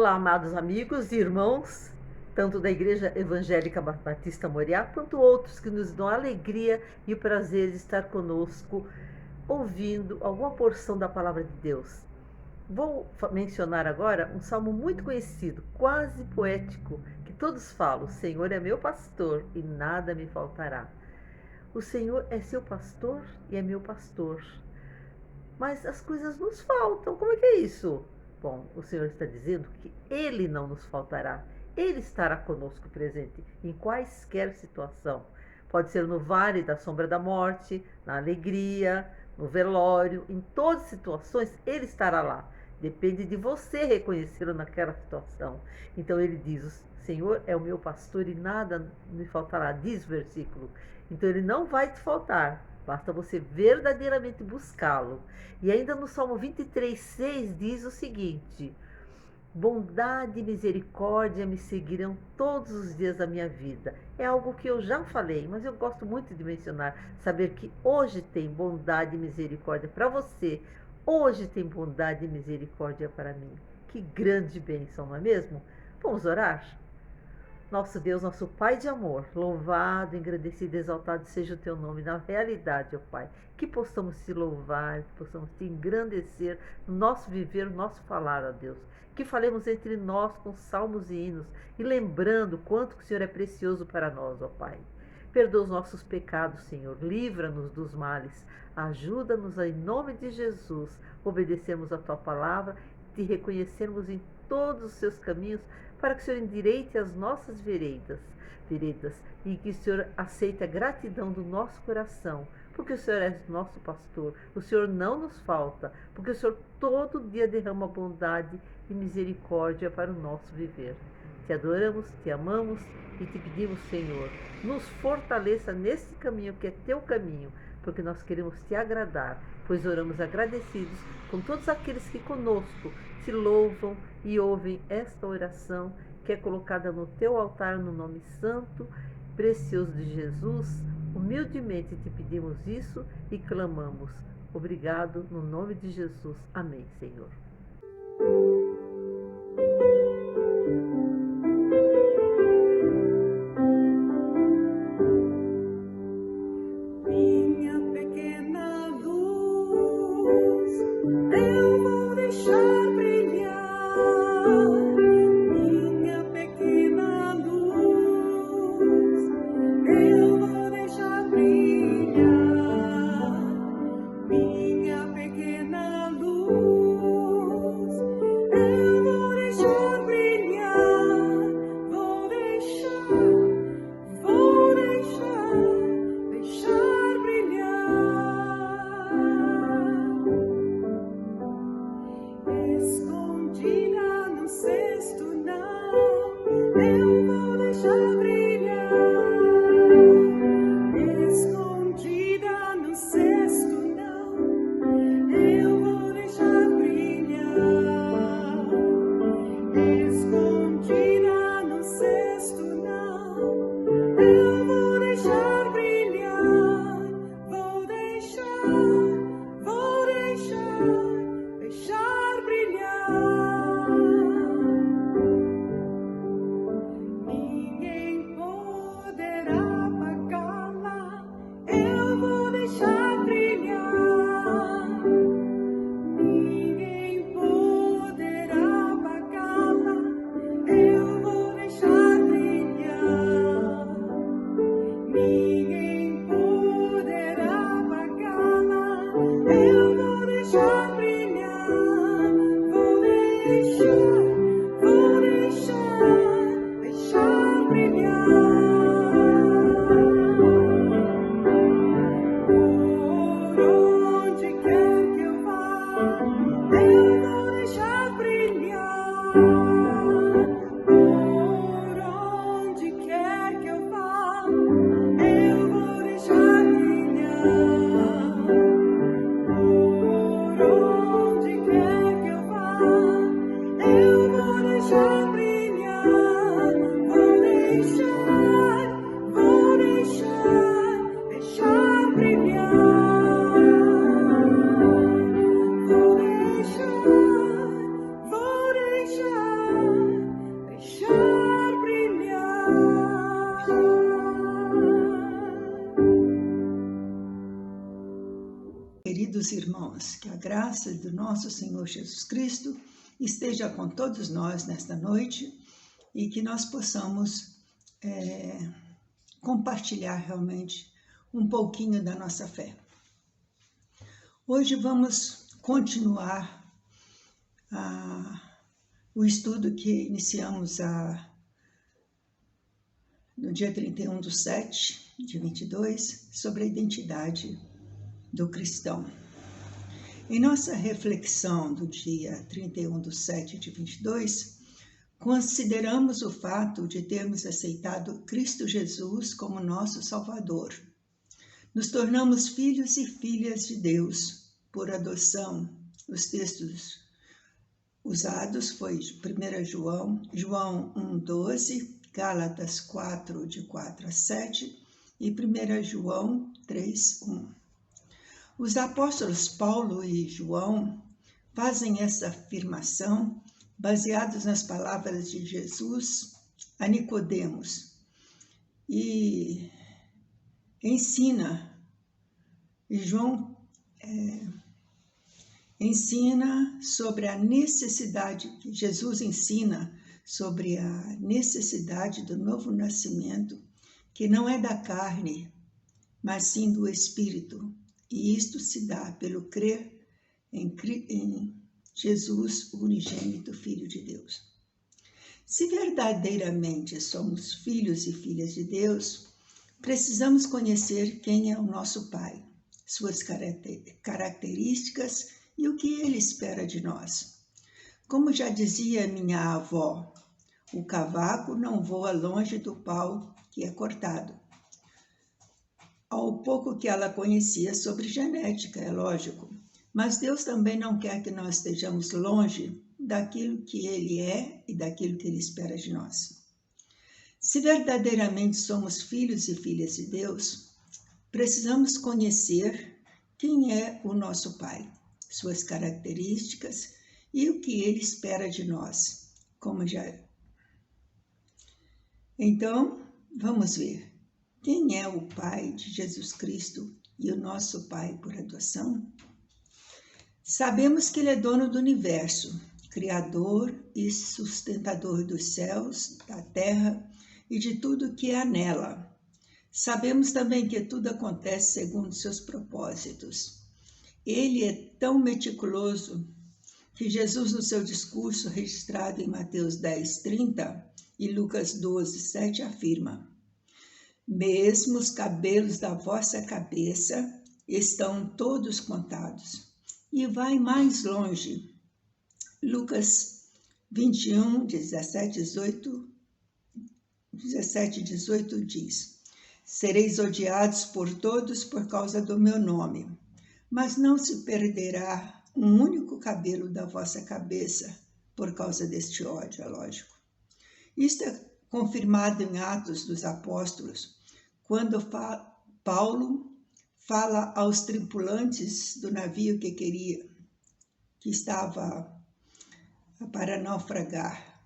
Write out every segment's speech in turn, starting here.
Olá, amados amigos e irmãos, tanto da Igreja Evangélica Batista Moriá, quanto outros que nos dão a alegria e o prazer de estar conosco, ouvindo alguma porção da Palavra de Deus. Vou mencionar agora um salmo muito conhecido, quase poético, que todos falam: o Senhor é meu pastor e nada me faltará. O Senhor é seu pastor e é meu pastor. Mas as coisas nos faltam, como é que é isso? Bom, o Senhor está dizendo que Ele não nos faltará. Ele estará conosco presente em quaisquer situação. Pode ser no vale da sombra da morte, na alegria, no velório, em todas as situações Ele estará lá. Depende de você reconhecê-lo naquela situação. Então ele diz: o Senhor é o meu pastor e nada me faltará, diz o versículo. Então ele não vai te faltar. Basta você verdadeiramente buscá-lo. E ainda no Salmo 23:6 diz o seguinte: bondade e misericórdia me seguirão todos os dias da minha vida. É algo que eu já falei, mas eu gosto muito de mencionar. Saber que hoje tem bondade e misericórdia para você. Hoje tem bondade e misericórdia para mim. Que grande bênção, não é mesmo? Vamos orar? Nosso Deus, nosso Pai de amor, louvado, engrandecido, exaltado seja o teu nome na realidade, ó Pai. Que possamos te louvar, que possamos te engrandecer no nosso viver, no nosso falar, ó Deus. Que falemos entre nós com salmos e hinos e lembrando quanto que o Senhor é precioso para nós, ó Pai. Perdoa os nossos pecados, Senhor, livra-nos dos males, ajuda-nos em nome de Jesus, obedecermos a tua palavra, te reconhecermos em todos os seus caminhos, para que o Senhor endireite as nossas veredas e que o Senhor aceite a gratidão do nosso coração, porque o Senhor é nosso pastor, o Senhor não nos falta, porque o Senhor todo dia derrama bondade e misericórdia para o nosso viver. Te adoramos, te amamos e te pedimos, Senhor, nos fortaleça nesse caminho que é teu caminho, porque nós queremos te agradar, pois oramos agradecidos com todos aqueles que conosco te louvam e ouvem esta oração que é colocada no teu altar no nome santo, precioso de Jesus. Humildemente te pedimos isso e clamamos. Obrigado no nome de Jesus. Amém, Senhor. Oh queridos irmãos, que a graça do nosso Senhor Jesus Cristo esteja com todos nós nesta noite e que nós possamos compartilhar realmente um pouquinho da nossa fé. Hoje vamos continuar o estudo que iniciamos no dia 31/7/22, sobre a identidade do cristão. Em nossa reflexão do dia 31/7/22, consideramos o fato de termos aceitado Cristo Jesus como nosso Salvador. Nos tornamos filhos e filhas de Deus por adoção. Os textos usados foi 1 João 1:12, Gálatas 4, de 4-7 e 1 João 3:1. Os apóstolos Paulo e João fazem essa afirmação baseados nas palavras de Jesus a Nicodemos e João ensina sobre a necessidade, Jesus ensina sobre a necessidade do novo nascimento, que não é da carne, mas sim do Espírito. E isto se dá pelo crer em Jesus, o unigênito Filho de Deus. Se verdadeiramente somos filhos e filhas de Deus, precisamos conhecer quem é o nosso Pai, suas características e o que Ele espera de nós. Como já dizia minha avó, o cavaco não voa longe do pau que é cortado. Ao pouco que ela conhecia sobre genética, é lógico, mas Deus também não quer que nós estejamos longe daquilo que Ele é e daquilo que Ele espera de nós. Se verdadeiramente somos filhos e filhas de Deus, precisamos conhecer quem é o nosso Pai, suas características e o que Ele espera de nós, Então, vamos ver. Quem é o Pai de Jesus Cristo e o nosso Pai por adoção? Sabemos que Ele é dono do universo, Criador e sustentador dos céus, da terra e de tudo que há nela. Sabemos também que tudo acontece segundo seus propósitos. Ele é tão meticuloso que Jesus, no seu discurso registrado em Mateus 10:30 e Lucas 12:7, afirma: mesmo os cabelos da vossa cabeça estão todos contados. E vai mais longe. Lucas 21, 17-18 diz: sereis odiados por todos por causa do meu nome, mas não se perderá um único cabelo da vossa cabeça por causa deste ódio, é lógico. Isto é confirmado em Atos dos Apóstolos, quando Paulo fala aos tripulantes do navio que estava para naufragar.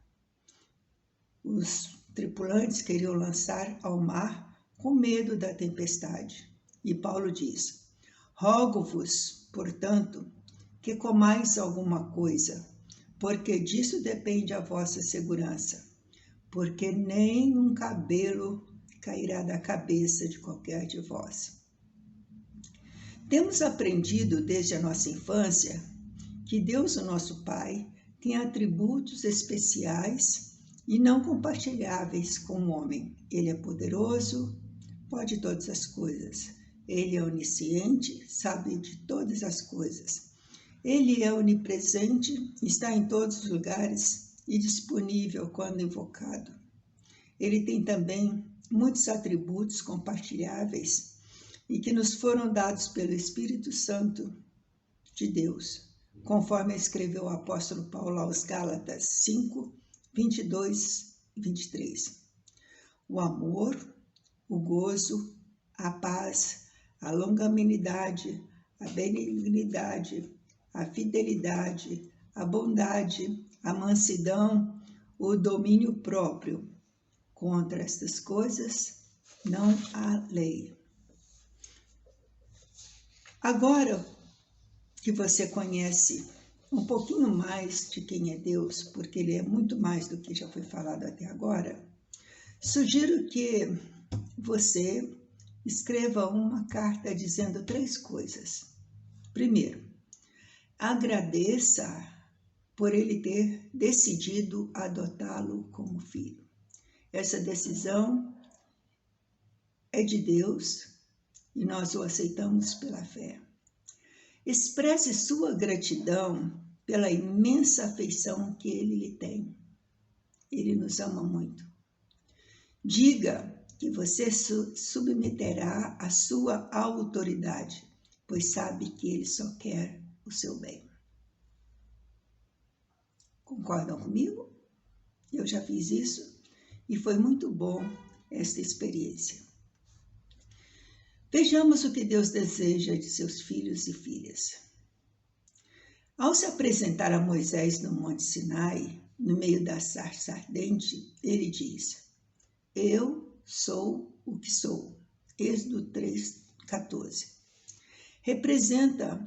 Os tripulantes queriam lançar ao mar com medo da tempestade. E Paulo diz: rogo-vos, portanto, que comais alguma coisa, porque disso depende a vossa segurança, porque nem um cabelo cairá da cabeça de qualquer de vós. Temos aprendido desde a nossa infância que Deus, o nosso Pai, tem atributos especiais e não compartilháveis com o homem. Ele é poderoso, pode todas as coisas. Ele é onisciente, sabe de todas as coisas. Ele é onipresente, está em todos os lugares e disponível quando invocado. Ele tem também muitos atributos compartilháveis e que nos foram dados pelo Espírito Santo de Deus, conforme escreveu o apóstolo Paulo aos Gálatas 5, 22 e 23. O amor, o gozo, a paz, a longanimidade, a benignidade, a fidelidade, a bondade, a mansidão, o domínio próprio. Contra estas coisas não há lei. Agora, que você conhece um pouquinho mais de quem é Deus, porque Ele é muito mais do que já foi falado até agora, sugiro que você escreva uma carta dizendo 3 coisas. Primeiro, agradeça por Ele ter decidido adotá-lo como filho. Essa decisão é de Deus e nós o aceitamos pela fé. Expresse sua gratidão pela imensa afeição que Ele lhe tem. Ele nos ama muito. Diga que você submeterá à sua autoridade, pois sabe que Ele só quer o seu bem. Concordam comigo? Eu já fiz isso e foi muito bom esta experiência. Vejamos o que Deus deseja de seus filhos e filhas. Ao se apresentar a Moisés no Monte Sinai, no meio da sarça ardente, ele diz: Eu sou o que sou. Êxodo 3:14.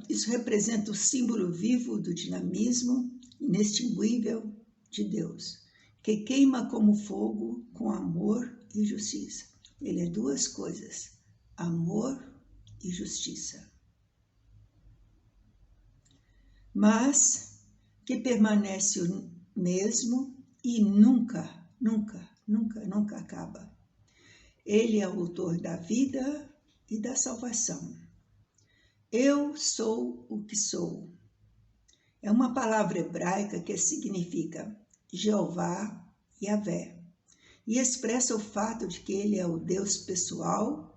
Isso representa o símbolo vivo do dinamismo inextinguível de Deus, que queima como fogo com amor e justiça. Ele é 2 coisas: amor e justiça. Mas que permanece o mesmo e nunca acaba. Ele é o autor da vida e da salvação. Eu sou o que sou. É uma palavra hebraica que significa Jeová, Yahvé, e expressa o fato de que ele é o Deus pessoal,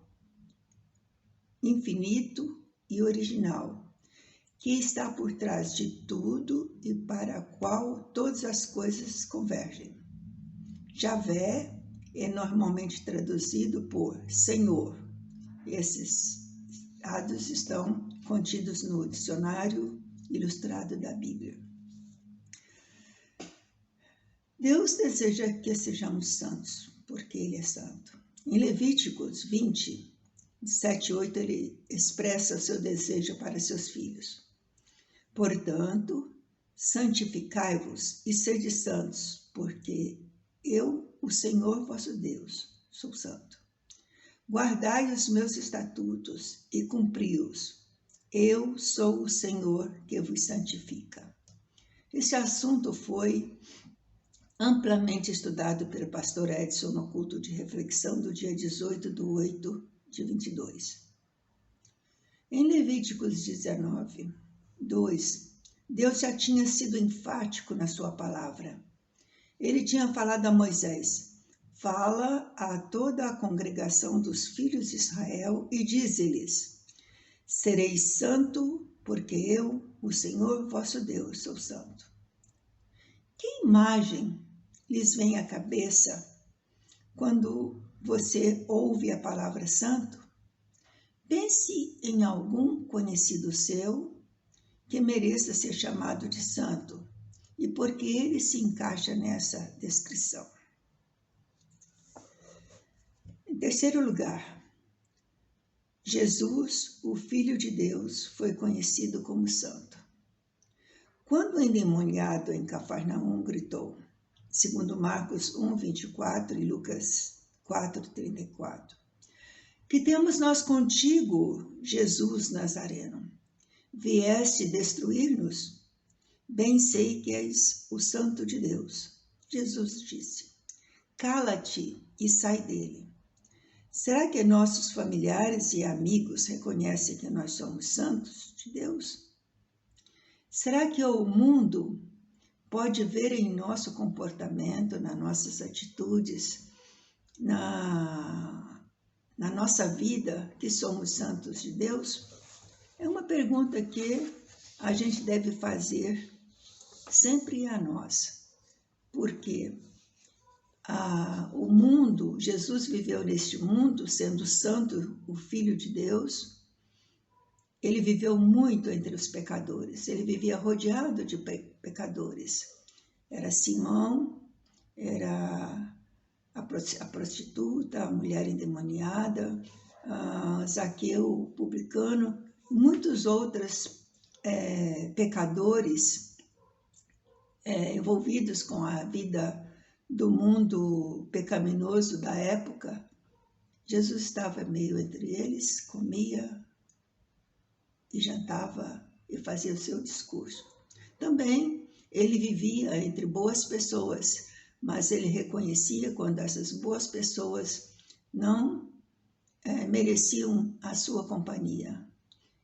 infinito e original, que está por trás de tudo e para a qual todas as coisas convergem. Javé é normalmente traduzido por Senhor. Esses dados estão contidos no dicionário ilustrado da Bíblia. Deus deseja que sejamos santos, porque Ele é santo. Em Levíticos 20, 7 e 8, ele expressa o seu desejo para seus filhos. Portanto, santificai-vos e sede santos, porque eu, o Senhor vosso Deus, sou santo. Guardai os meus estatutos e cumpri-os. Eu sou o Senhor que vos santifica. Esse assunto foi amplamente estudado pelo pastor Edson no culto de reflexão do dia 18/8/22. Em Levíticos 19, 2, Deus já tinha sido enfático na sua palavra. Ele tinha falado a Moisés: fala a toda a congregação dos filhos de Israel e dize-lhes: sereis santo, porque eu, o Senhor vosso Deus, sou santo. Que imagem lhes vem à cabeça quando você ouve a palavra santo? Pense em algum conhecido seu que mereça ser chamado de santo e porque ele se encaixa nessa descrição. Em terceiro lugar, Jesus, o Filho de Deus, foi conhecido como santo. Quando o endemoniado em Cafarnaum gritou, segundo Marcos 1:24 e Lucas 4:34, que temos nós contigo, Jesus Nazareno? Vieste destruir-nos? Bem sei que és o Santo de Deus. Jesus disse: cala-te e sai dele. Será que nossos familiares e amigos reconhecem que nós somos santos de Deus? Será que o mundo pode ver em nosso comportamento, nas nossas atitudes, na nossa vida, que somos santos de Deus? É uma pergunta que a gente deve fazer sempre a nós, porque o mundo, Jesus viveu neste mundo, sendo santo, o Filho de Deus, ele viveu muito entre os pecadores, ele vivia rodeado de pecadores. Era Simão, era a prostituta, a mulher endemoniada, Zaqueu, o publicano, muitas outras pecadores envolvidos com a vida do mundo pecaminoso da época, Jesus estava meio entre eles, comia e jantava e fazia o seu discurso. Também ele vivia entre boas pessoas, mas ele reconhecia quando essas boas pessoas não mereciam a sua companhia.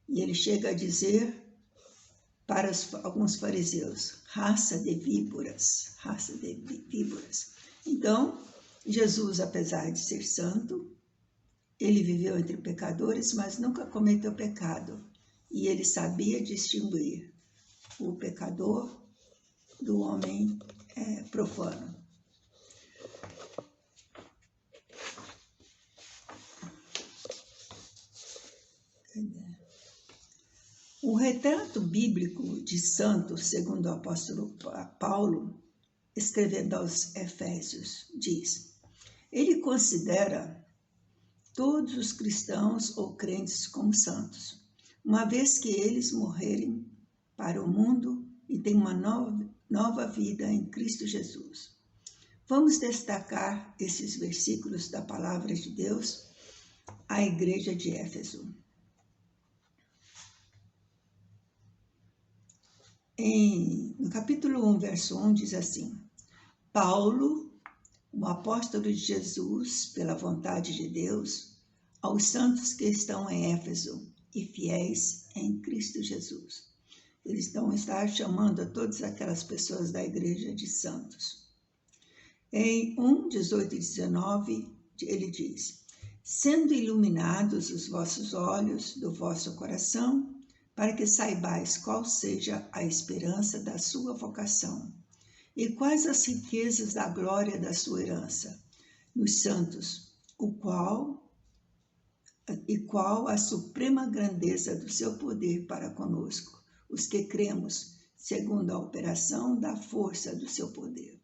E ele chega a dizer para alguns fariseus, raça de víboras, raça de víboras. Então, Jesus, apesar de ser santo, ele viveu entre pecadores, mas nunca cometeu pecado. E ele sabia distinguir o pecador do homem profano. O retrato bíblico de santo, segundo o apóstolo Paulo, escrevendo aos Efésios, diz: ele considera todos os cristãos ou crentes como santos, uma vez que eles morrerem para o mundo e têm uma nova vida em Cristo Jesus. Vamos destacar esses versículos da palavra de Deus à igreja de Éfeso. No capítulo 1, verso 1, diz assim: Paulo, o apóstolo de Jesus, pela vontade de Deus, aos santos que estão em Éfeso e fiéis em Cristo Jesus. Eles está chamando a todas aquelas pessoas da igreja de santos. Em 1, 18 e 19, ele diz: sendo iluminados os vossos olhos do vosso coração, para que saibais qual seja a esperança da sua vocação, e quais as riquezas da glória da sua herança, nos santos, qual a suprema grandeza do seu poder para conosco, os que cremos, segundo a operação da força do seu poder.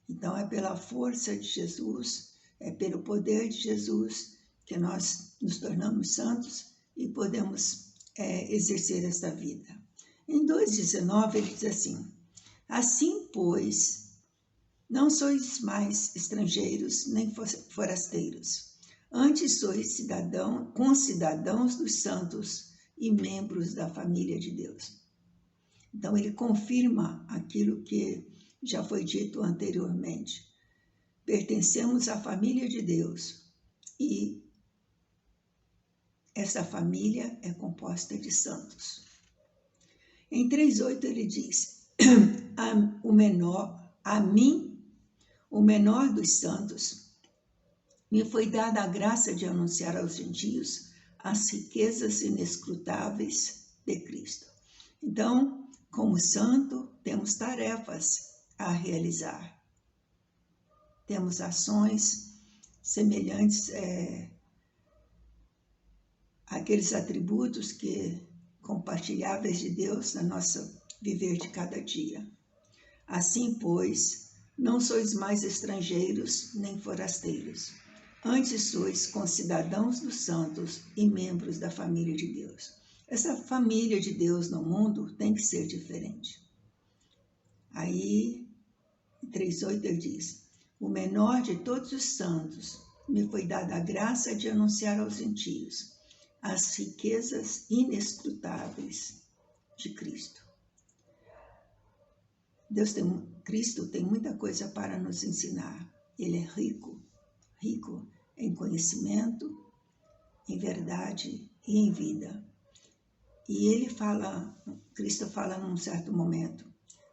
Então, é pela força de Jesus, é pelo poder de Jesus que nós nos tornamos santos e podemos exercer esta vida. Em 2,19 ele diz assim: assim, pois, não sois mais estrangeiros nem forasteiros, antes sois concidadãos dos santos e membros da família de Deus. Então ele confirma aquilo que já foi dito anteriormente. Pertencemos à família de Deus e essa família é composta de santos. Em 3,8 ele diz: a mim, o menor dos santos, me foi dada a graça de anunciar aos gentios as riquezas inescrutáveis de Cristo. Então, como santo, temos tarefas a realizar. Temos ações semelhantes àqueles atributos compartilháveis de Deus na nossa viver de cada dia. Assim, pois, não sois mais estrangeiros nem forasteiros, antes sois concidadãos dos santos e membros da família de Deus. Essa família de Deus no mundo tem que ser diferente. Aí, em 3,8 ele diz: o menor de todos os santos me foi dada a graça de anunciar aos gentios as riquezas inescrutáveis de Cristo. Cristo tem muita coisa para nos ensinar. Ele é rico em conhecimento, em verdade e em vida. E Cristo fala num certo momento: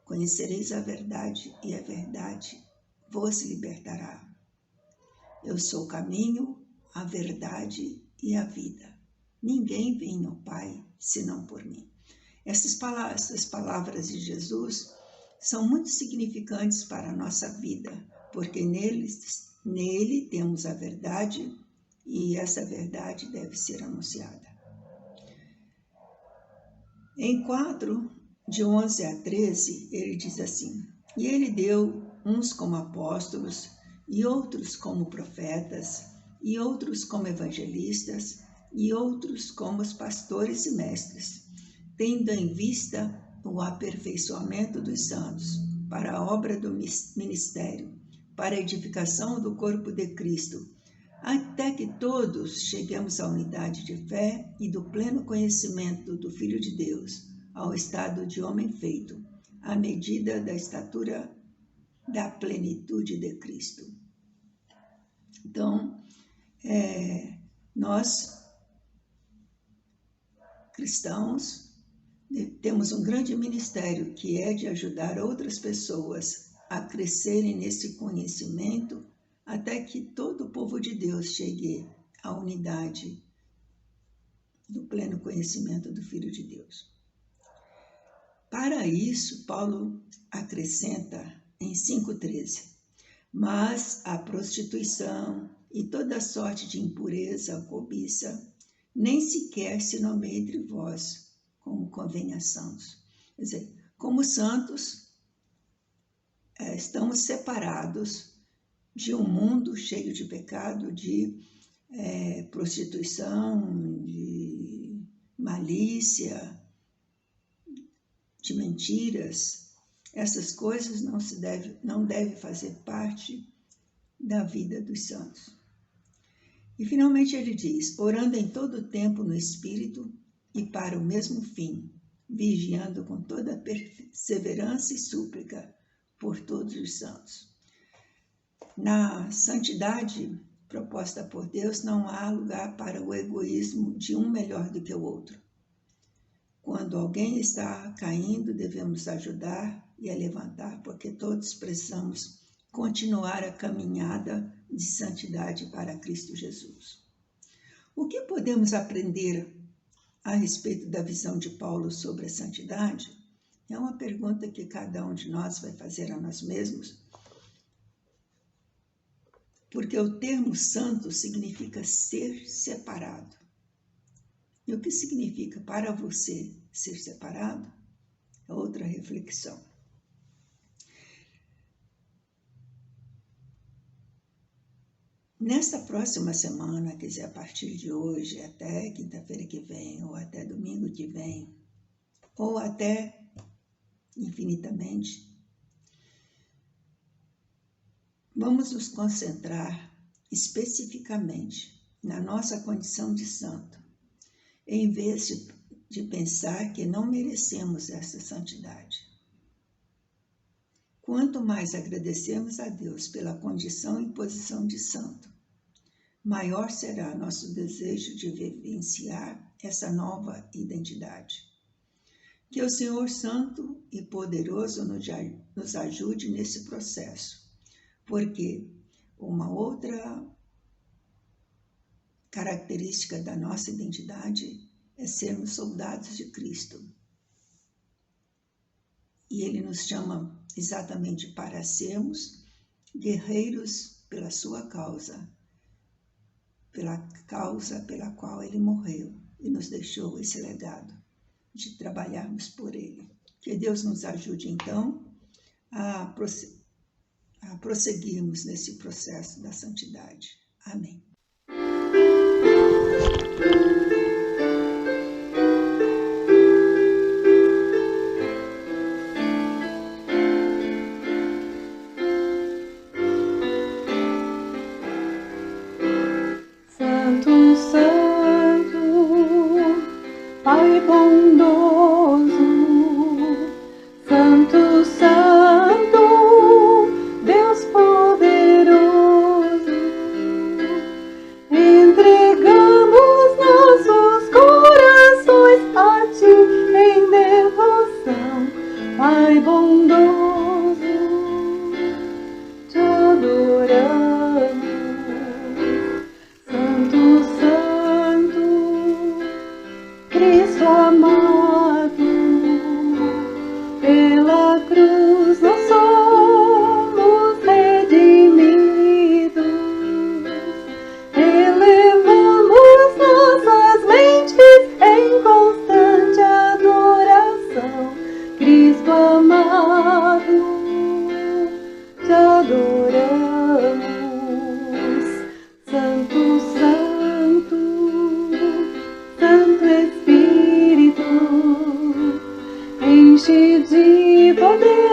conhecereis a verdade e a verdade vos libertará. Eu sou o caminho, a verdade e a vida. Ninguém vem ao Pai senão por mim. Essas palavras de Jesus são muito significantes para a nossa vida, porque nele temos a verdade e essa verdade deve ser anunciada. Em 4, de 11 a 13, ele diz assim: e ele deu uns como apóstolos, e outros como profetas, e outros como evangelistas, e outros como os pastores e mestres, tendo em vista o aperfeiçoamento dos santos, para a obra do ministério, para a edificação do corpo de Cristo, até que todos cheguemos à unidade de fé e do pleno conhecimento do Filho de Deus, ao estado de homem feito, à medida da estatura da plenitude de Cristo. Então, nós, cristãos, temos um grande ministério que é de ajudar outras pessoas a crescerem nesse conhecimento até que todo o povo de Deus chegue à unidade do pleno conhecimento do Filho de Deus. Para isso, Paulo acrescenta em 5,13: mas a prostituição e toda sorte de impureza, cobiça, nem sequer se nomeia entre vós, como convém a santos. Quer dizer, como santos, estamos separados de um mundo cheio de pecado, de prostituição, de malícia, de mentiras. Essas coisas não devem fazer parte da vida dos santos. E finalmente ele diz: orando em todo o tempo no Espírito e para o mesmo fim, vigiando com toda perseverança e súplica por todos os santos. Na santidade proposta por Deus, não há lugar para o egoísmo de um melhor do que o outro. Quando alguém está caindo, devemos ajudar e a levantar, porque todos precisamos continuar a caminhada de santidade para Cristo Jesus. O que podemos aprender a respeito da visão de Paulo sobre a santidade? É uma pergunta que cada um de nós vai fazer a nós mesmos, porque o termo santo significa ser separado. E o que significa para você ser separado? É outra reflexão. Nesta próxima semana, quer dizer, a partir de hoje, até quinta-feira que vem, ou até domingo que vem, ou até infinitamente, vamos nos concentrar especificamente na nossa condição de santo, em vez de pensar que não merecemos essa santidade. Quanto mais agradecemos a Deus pela condição e posição de santo, maior será nosso desejo de vivenciar essa nova identidade. Que o Senhor Santo e Poderoso nos ajude nesse processo, porque uma outra característica da nossa identidade é sermos soldados de Cristo. E Ele nos chama exatamente para sermos guerreiros pela sua causa, pela causa pela qual Ele morreu e nos deixou esse legado de trabalharmos por Ele. Que Deus nos ajude, então, a prosseguirmos nesse processo da santidade. Amém. Santo, Santo, Pai bondoso, Santo, Santo, Deus poderoso, entregamos nossos corações a Ti em devoção, Pai bondoso, Te adoramos. Cristo amado, pela cruz nós somos redimidos, elevamos nossas mentes em constante adoração. Cristo amado, te adoramos, Santo, Santo, Santo Espírito, enche de poder.